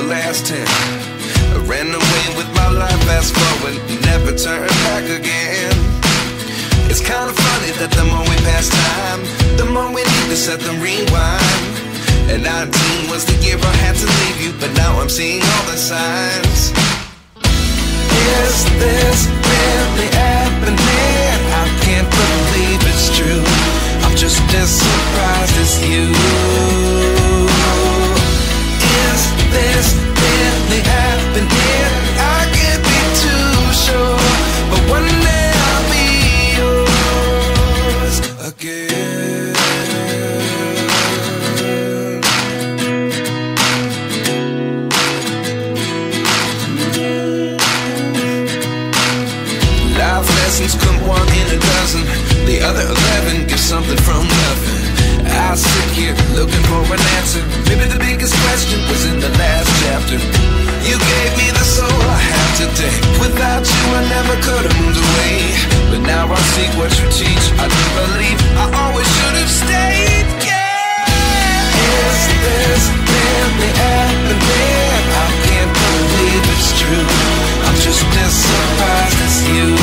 last 10. I ran away with my life, fast forward, never turn back again. It's kind of funny that the more we pass time, the more we need to set them rewind. And 19 was the year I had to leave you, but now I'm seeing all the signs. Is this really happening? I can't believe it's true. I'm just as surprised as you. Is this really happening? I can't be too sure, but one day I'll be yours again. Life lessons come one in a dozen. The other 11 get something from nothing. I sit here looking for an answer. Maybe the biggest question was in the last chapter. You gave me the soul I have today. Without you I never could have moved away. But now I see what you teach. I do believe I always should have stayed. Yeah. Is this really happening? I can't believe it's true. I'm just as surprised as you.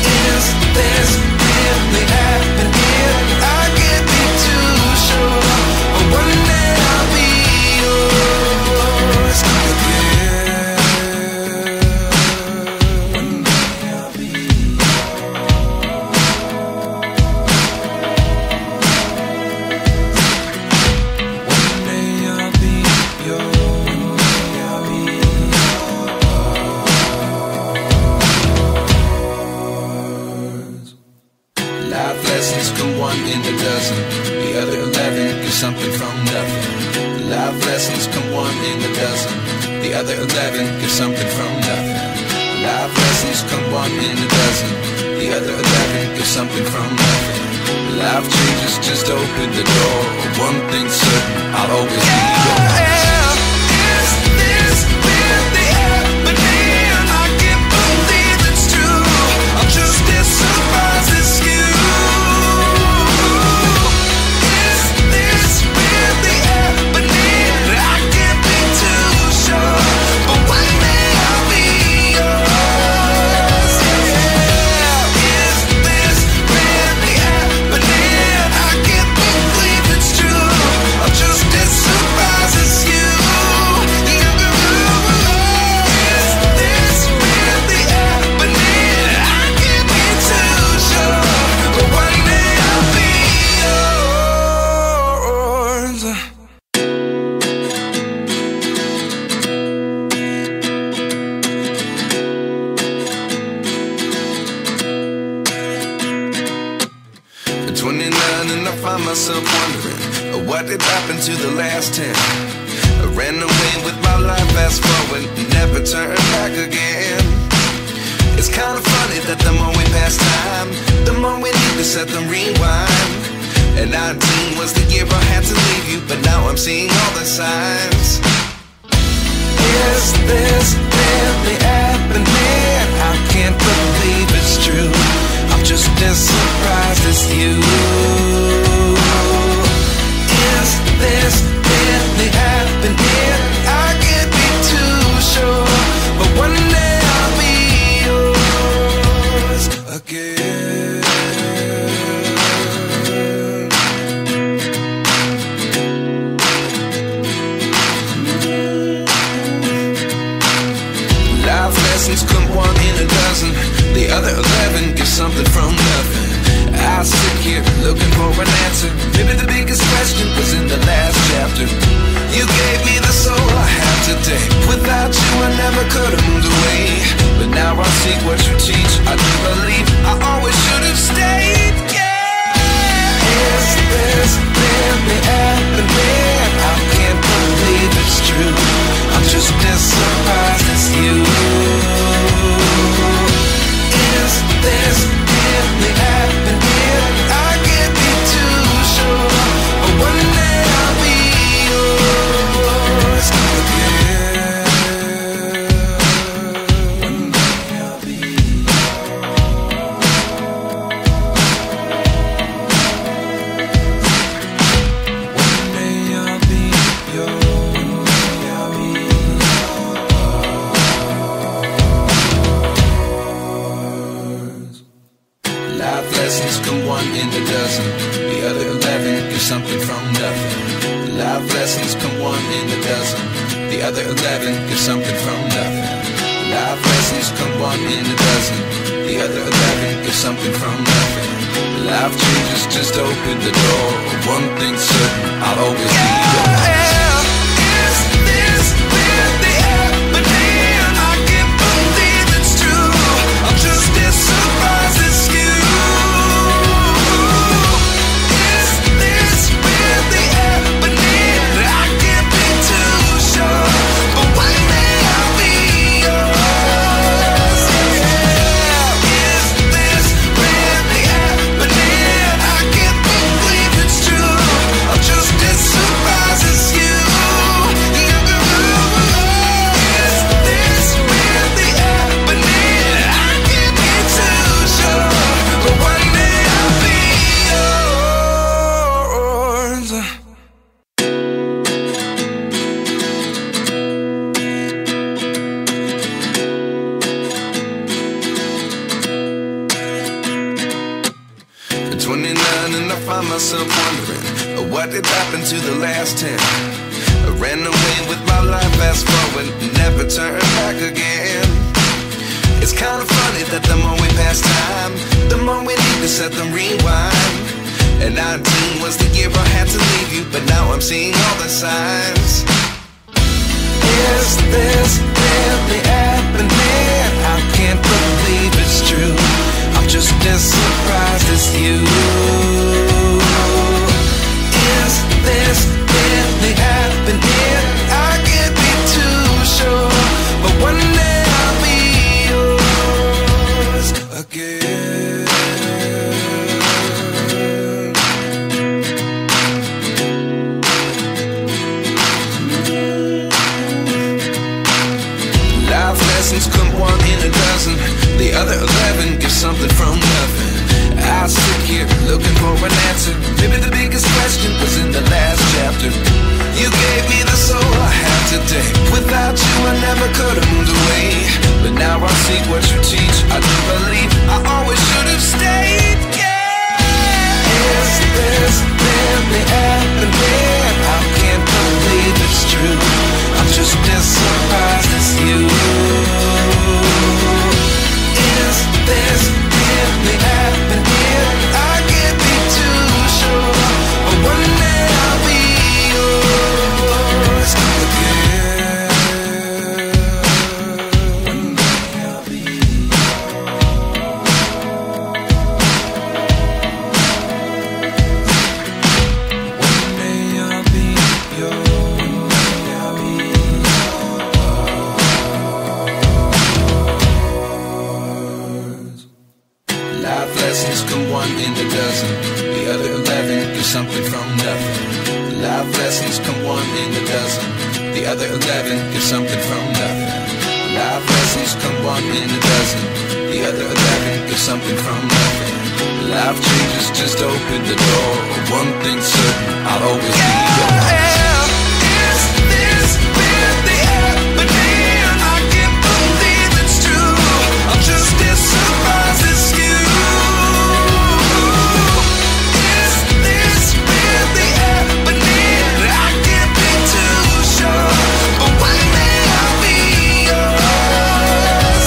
Is this really happening? I can't be too sure, but one day I'll be yours again. One day I'll be One day I'll be yours. Life lessons come one in a dozen. The other 11 get something from nothing. Life lessons come one in a dozen. The other 11 get something from nothing. Life lessons come one in a dozen. The other 11 get something from nothing. Life changes, just open the door. One thing's certain, I'll always be yours. Is this really happening? I can't believe it's true. I'm just as surprised as you. Is this really happening? I can't be too sure, but one day I'll be yours. Yeah. Is this really happening? I can't believe it's true. I'm just as surprised as you. Is this really happening? I can't be too sure, but one day I'll be yours. 29 and I find myself wondering what did happen to the last 10. I ran away with my life, fast forward, never turn back again. It's kind of funny that the more we pass time, the more we need to set them rewind. And 19 was the year I had to leave you, but now I'm seeing all the signs. Is this really happening? I can't believe it's true. I'm just as surprised as you. Is this really happening? I can't be too sure, but one day I'll be yours again. Life lessons come one in a dozen. The other 11 get something from nothing. I sit here looking for an answer. Maybe the biggest question was in the last chapter. You gave me the soul I have today. Without you I never could have moved away. But now I see what you teach. I do believe I always should have stayed. Yeah. Is this really happening? I can't believe it's true. I'm just as surprised as you. Is this really happening? I can't be too sure, but one day I'll be yours again. One day I'll be yours. One day I'll one in a dozen. The other 11 get something from nothing. Life lessons come one in a dozen. The other 11 get something from nothing. Life changes, just open the door. One thing's certain, I'll always be yours. Is this really happening? I can't believe it's true. I'm just as surprised as you. Is this really happening? I can't be too sure, but one day I'll be yours. Is this really happening? I can't believe it's true. I'm just as surprised as you. Is this really happening? I can't be too sure, but one day I'll be yours. At 29 and I find myself wondering, what did happen to the last 10? I ran away with my life, fast forward, never turn back again. It's kind of funny that the more we pass time, the more we need to set them rewind. And 19 was the year I had to leave you, but now I'm seeing all the signs. Is this really happening? I can't believe it's true. I'm just as surprised as you. Is this really happening? I can't be too sure, but one day I'll be yours again. Life lessons come one in a dozen. The other 11 get something from nothing. I sit here looking for an answer. Maybe the biggest question was in the last chapter. You gave me the soul I have today. Without you I never could have moved away. But now I see what you teach. I do believe I always should have stayed. Yeah. Is this really happening? I can't believe it's true. I'm just as surprised as you. Is this really happening? I can't be too sure, but one day I'll be yours again. One day I'll be One day I'll be yours. I'll be Life lessons come one in a dozen. The other 11 get something from nothing. Life lessons come one in a dozen. The other 11 get something from nothing. Life lessons come one in a dozen. The other 11 get something from nothing. Life changes, just open the door. One thing's certain, I'll always be yours. Is this really happening? I can't believe it's true. I'm just as surprised as you. Is this really happening? I can't be too sure, but one day I'll be yours.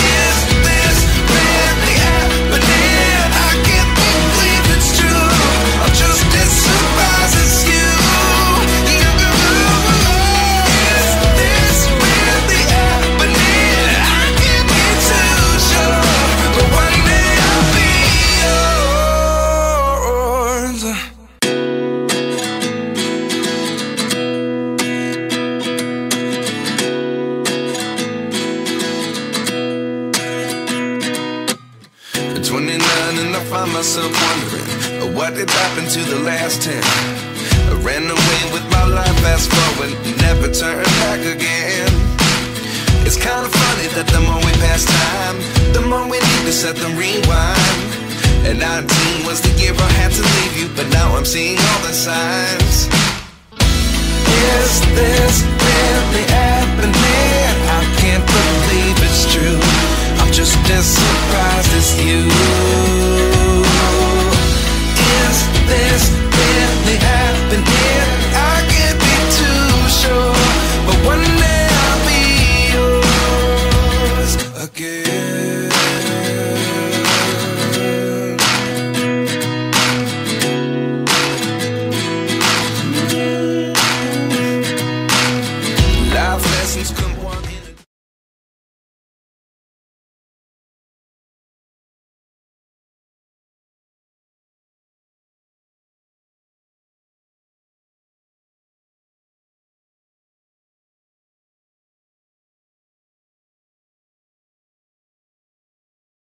Is this really happening? I can't believe it's true. I'm just as surprised as you. Is this really happening? I can't be too sure, but one day I'll be yours. At 29 and I find myself wondering, what did happen to the last 10? I ran away with my life, fast forward, never turn back again. It's kind of funny that the more we pass time, the more we need to set them rewind. And 19 was the year I had to leave you, but now I'm seeing all the signs.